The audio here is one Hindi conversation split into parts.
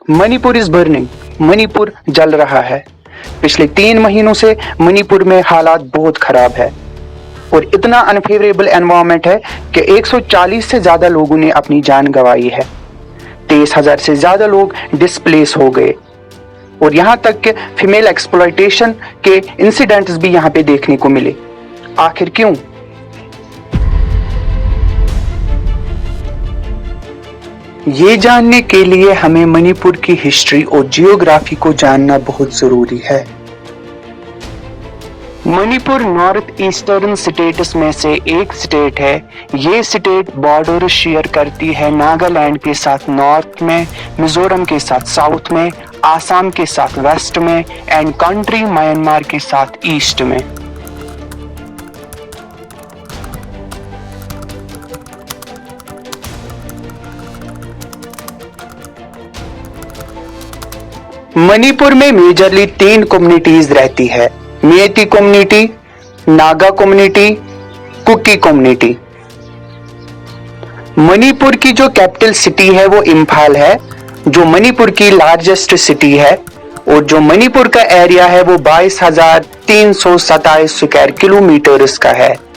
Manipur is burning. मणिपुर जल रहा है। पिछले 3 महीनों से मणिपुर में हालात बहुत खराब है और इतना अनफेवरेबल एनवायरनमेंट है कि 140 से ज्यादा लोगों ने अपनी जान गंवाई है। 23,000 से ज्यादा लोग डिस्प्लेस हो गए और यहां तक कि फीमेल एक्सप्लॉयटेशन के इंसिडेंट्स भी यहां पे देखने को मिले। आखिर क्यों? ये जानने के लिए हमें मणिपुर की हिस्ट्री और जियोग्राफी को जानना बहुत जरूरी है। मणिपुर नॉर्थ ईस्टर्न स्टेट्स में से एक स्टेट है। ये स्टेट बॉर्डर शेयर करती है नागालैंड के साथ नॉर्थ में, मिजोरम के साथ साउथ में, आसाम के साथ वेस्ट में एंड कंट्री म्यांमार के साथ ईस्ट में। मणिपुर में मेजरली 3 कम्युनिटीज रहती है। Meitei community, Naga community, Kuki community. Manipur की जो कैपिटल सिटी है वो इम्फाल है, जो मणिपुर की लार्जेस्ट सिटी है और जो मणिपुर का एरिया है वो 22,327 स्क्वायर किलोमीटर्स का है।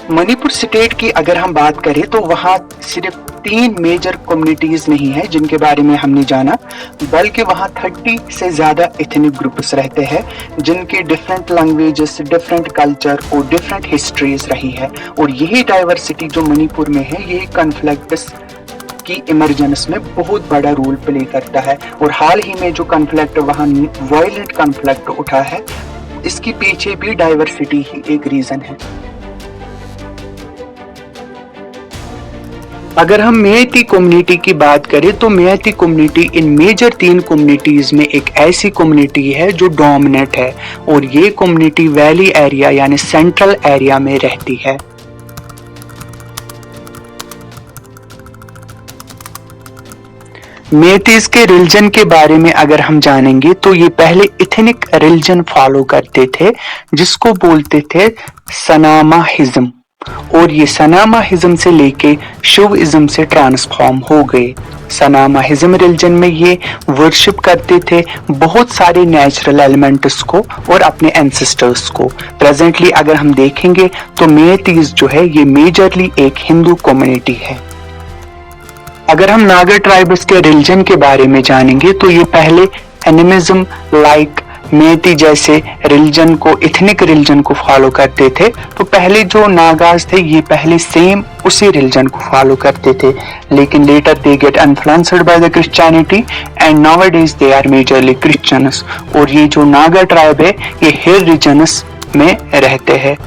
मणिपुर स्टेट की अगर हम बात करें तो वहां सिर्फ 3 मेजर कम्युनिटीज नहीं है जिनके बारे में हमने जाना, बल्कि वहां 30 से ज्यादा एथनिक ग्रुप्स रहते हैं जिनके डिफरेंट लैंग्वेजेस, डिफरेंट कल्चर और डिफरेंट हिस्ट्रीज रही है। और यही डाइवर्सिटी जो मणिपुर में है ये कॉन्फ्लिक्ट्स की इमरजेंस में बहुत बड़ा रोल प्ले करता है। और हाल ही में जो कॉन्फ्लिक्ट वहां वायलेंट कॉन्फ्लिक्ट उठा है, इसके पीछे भी डाइवर्सिटी ही एक रीजन है। अगर हम मेती कम्युनिटी की बात करें तो मेती कम्युनिटी इन मेजर 3 कम्युनिटीज में एक ऐसी कम्युनिटी है जो डोमिनेंट है और ये कम्युनिटी वैली एरिया यानी सेंट्रल एरिया में रहती है। मेतीज के रिलीजन के बारे में अगर हम जानेंगे तो ये पहले इथनिक रिलीजन फॉलो करते थे जिसको बोलते थे सनामाहिज्म, और ये सनामाहिज्म से लेके शिवइज्म से ट्रांसफॉर्म हो गए। सनामाहिज्म रिलीजन में ये वर्शिप करते थे बहुत सारे नेचुरल एलिमेंट्स को और अपने एंसेस्टर्स को। प्रेजेंटली अगर हम देखेंगे तो मेतीज जो है ये मेजरली एक हिंदू कम्युनिटी है। अगर हम नागा ट्राइब्स के रिलीजन के बारे में जानेंगे तो ये पहले एनिमिज्म लाइक मेती जैसे रिलीजन को, इथनिक रिलीजन को फॉलो करते थे। तो पहले जो नागाज थे ये पहले सेम उसी रिलीजन को फॉलो करते थे, लेकिन later they get influenced by the Christianity and nowadays they are majorly Christians. और ये जो नागा ट्राइब है ये हिल रीजन्स में रहते हैं।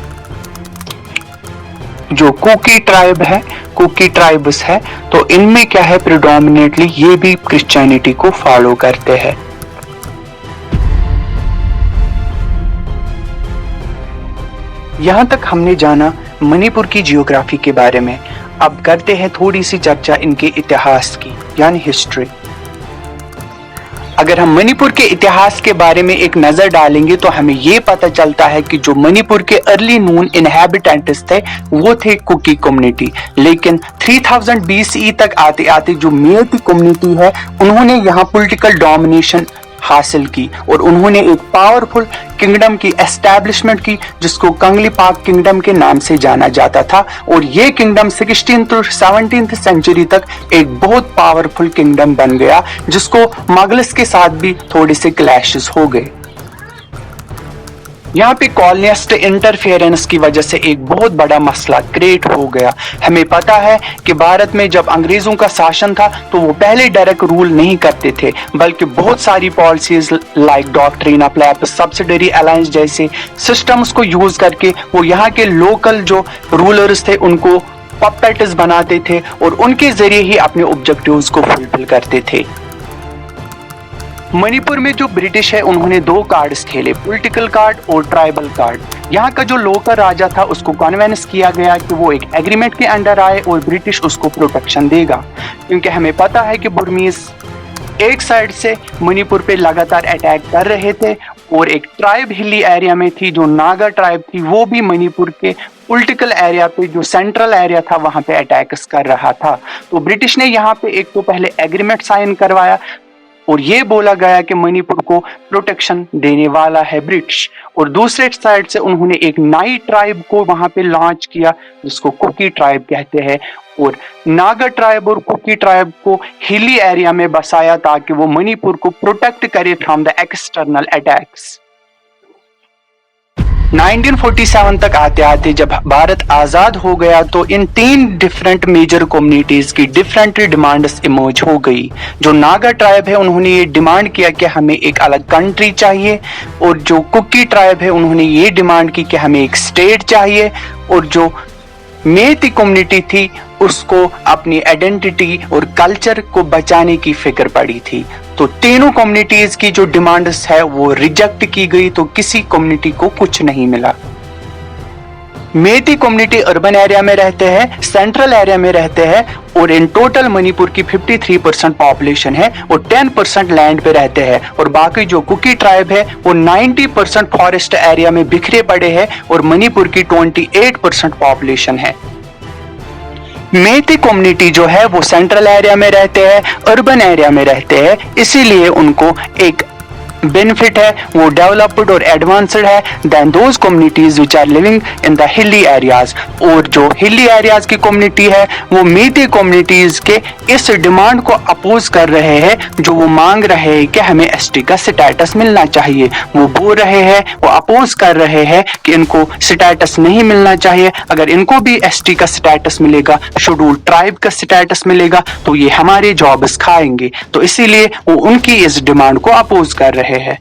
जो कुकी ट्राइब है, कुकी ट्राइब्स है, तो इनमें क्या है, प्रिडोमिनेटली ये भी क्रिश्चियनिटी को फॉलो करते हैं। यहां तक हमने जाना मणिपुर की जियोग्राफी के बारे में। अब करते हैं थोड़ी सी चर्चा इनके इतिहास की यानी हिस्ट्री। अगर हम मणिपुर के इतिहास के बारे में एक नजर डालेंगे तो हमें यह पता चलता है कि जो मणिपुर के अर्ली नून इनहैबिटेंट्स थे वो थे कुकी कम्युनिटी, लेकिन 3000 BCE तक आते आते जो मेती कम्युनिटी है उन्होंने यहाँ पॉलिटिकल डोमिनेशन हासिल की और उन्होंने एक पावरफुल किंगडम की एस्टैब्लिशमेंट की जिसको कंगलीपाक किंगडम के नाम से जाना जाता था। और ये किंगडम 16th और 17th सेंचुरी तक एक बहुत पावरफुल किंगडम बन गया, जिसको मुगल्स के साथ भी थोड़े से क्लैशेस हो गए। यहाँ पे कॉलोनिस्ट इंटरफेरेंस की वजह से एक बहुत बड़ा मसला क्रिएट हो गया। हमें पता है कि भारत में जब अंग्रेजों का शासन था तो वो पहले डायरेक्ट रूल नहीं करते थे, बल्कि बहुत सारी policies like doctrine of lapse, subsidiary alliance जैसे सिस्टम्स को यूज करके वो यहाँ के लोकल जो रूलर्स थे उनको पपेट्स बनाते थे और उनके जरिए ही अपने ऑब्जेक्टिव्स को फुलफिल करते थे। मणिपुर में जो ब्रिटिश है उन्होंने 2 कार्ड्स खेले, पॉलिटिकल कार्ड और ट्राइबल कार्ड। यहाँ का जो लोकल राजा था उसको कन्विंस किया गया कि वो एक एग्रीमेंट के अंडर आए और ब्रिटिश उसको प्रोटेक्शन देगा, क्योंकि हमें पता है कि बुर्मीज एक साइड से मणिपुर पे लगातार अटैक कर रहे थे और एक ट्राइब हिली एरिया में थी जो नागा ट्राइब थी, वो भी मणिपुर के पॉलिटिकल एरिया पे जो सेंट्रल एरिया था वहां पे अटैक्स कर रहा था। तो ब्रिटिश ने यहाँ पे एक तो पहले एग्रीमेंट साइन करवाया और ये बोला गया कि मणिपुर को प्रोटेक्शन देने वाला है ब्रिटिश, और दूसरे साइड से उन्होंने एक नई ट्राइब को वहां पे लॉन्च किया जिसको कुकी ट्राइब कहते हैं, और नागा ट्राइब और कुकी ट्राइब को हिली एरिया में बसाया ताकि वो मणिपुर को प्रोटेक्ट करे फ्रॉम द एक्सटर्नल अटैक्स। 1947 तक आते आते जब भारत आजाद हो गया तो इन 3 डिफरेंट मेजर कम्युनिटीज की डिफरेंट डिमांड्स इमर्ज हो गई। जो नागा ट्राइब है उन्होंने ये डिमांड किया कि हमें एक अलग कंट्री चाहिए, और जो कुकी ट्राइब है उन्होंने ये डिमांड की कि हमें एक स्टेट चाहिए, और जो मेती कम्युनिटी थी उसको अपनी आइडेंटिटी और कल्चर को बचाने की फिक्र पड़ी थी। तो तीनों कम्युनिटीज की जो डिमांड्स है वो रिजेक्ट की गई, तो किसी कम्युनिटी को कुछ नहीं मिला। मेती कम्युनिटी अर्बन एरिया में रहते हैं, सेंट्रल एरिया में रहते हैं, और इन टोटल मणिपुर की 53% पॉपुलेशन है और 10% लैंड पे रहते हैं, और बाकी जो कुकी ट्राइब है वो 90% फॉरेस्ट एरिया में बिखरे पड़े हैं और मणिपुर की 28% पॉपुलेशन है। मेती कम्युनिटी जो है वो सेंट्रल एरिया में रहते हैं, अर्बन एरिया में रहते हैं, इसीलिए उनको एक बेनिफिट है, वो डेवलप्ड और एडवांस्ड है than those communities which are living in the hilly areas. और जो हिली एरियाज की कम्युनिटी है वो मेती कम्युनिटीज के इस डिमांड को अपोज कर रहे हैं, जो वो मांग रहे हैं कि हमें एसटी का स्टेटस मिलना चाहिए। वो बोल रहे हैं, वो अपोज कर रहे हैं कि इनको स्टेटस नहीं मिलना चाहिए। अगर इनको भी एसटी का स्टेटस मिलेगा, शेड्यूल ट्राइब का स्टेटस मिलेगा, तो ये हमारे जॉब्स खाएंगे। तो इसीलिए वो उनकी इस डिमांड को अपोज कर रहे हैं।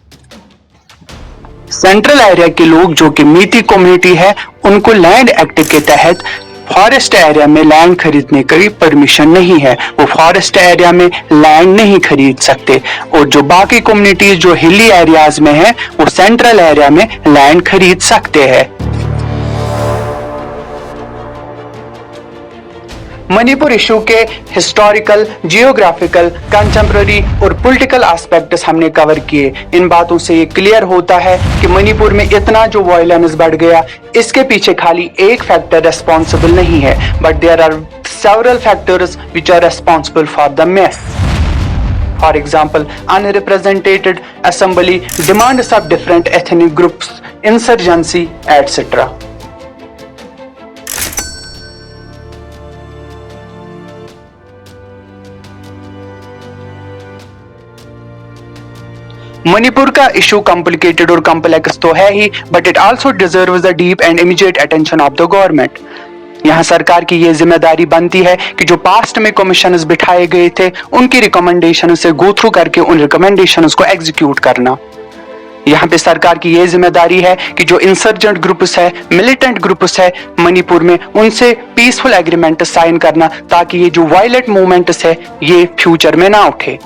सेंट्रल एरिया के लोग जो कि मेती कम्युनिटी है, उनको लैंड एक्ट के तहत फॉरेस्ट एरिया में लैंड खरीदने की परमिशन नहीं है, वो फॉरेस्ट एरिया में लैंड नहीं खरीद सकते। और जो बाकी कम्युनिटीज जो हिली एरियाज में है वो सेंट्रल एरिया में लैंड खरीद सकते हैं। मणिपुर इशू के हिस्टोरिकल, जियोग्राफिकल, कंटेम्पररी और पॉलिटिकल एस्पेक्ट्स हमने कवर किए। इन बातों से ये क्लियर होता है कि मणिपुर में इतना जो वायलेंस बढ़ गया, इसके पीछे खाली एक फैक्टर रेस्पॉन्सिबल नहीं है, but there are several factors which are responsible for the mess. For example, unrepresented assembly, demands of different ethnic groups, insurgency, etc. Manipur का इशू कॉम्प्लिकेटेड और कॉम्प्लेक्स तो है ही, but it also deserves the deep and immediate attention of the government. यहाँ सरकार की ये जिम्मेदारी बनती है कि जो पास्ट में कमीशंस बिठाए गए थे उनकी रिकमेंडेशन से गो थ्रू करके उन रिकमेंडेशंस को एग्जीक्यूट करना। यहाँ पे सरकार की ये जिम्मेदारी है कि जो इंसर्जेंट ग्रुप्स है, मिलिटेंट ग्रुप्स है मणिपुर में, उनसे पीसफुल एग्रीमेंट साइन करना, ताकि ये जो वायलेंट मूवमेंट्स है ये फ्यूचर में ना उठे।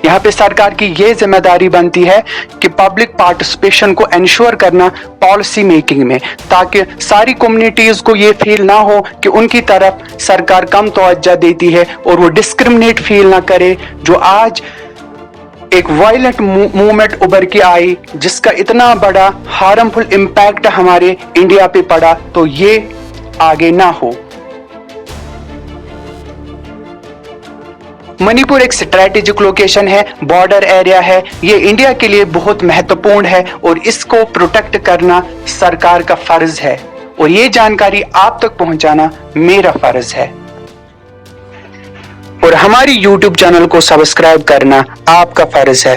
यहाँ पे सरकार की ये जिम्मेदारी बनती है कि पब्लिक पार्टिसिपेशन को एंश्योर करना पॉलिसी मेकिंग में, ताकि सारी कम्युनिटीज को ये फील ना हो कि उनकी तरफ सरकार कम तवज्जो देती है और वो डिस्क्रिमिनेट फील ना करे। जो आज एक वायलेंट मूवमेंट उभर के आई जिसका इतना बड़ा हार्मफुल इम्पैक्ट हमारे इंडिया पे पड़ा, तो ये आगे ना हो। मणिपुर एक स्ट्रैटेजिक लोकेशन है, बॉर्डर एरिया है, ये इंडिया के लिए बहुत महत्वपूर्ण है और इसको प्रोटेक्ट करना सरकार का फर्ज है, और ये जानकारी आप तक पहुंचाना मेरा फर्ज है। और हमारी YouTube चैनल को सब्सक्राइब करना आपका फर्ज है।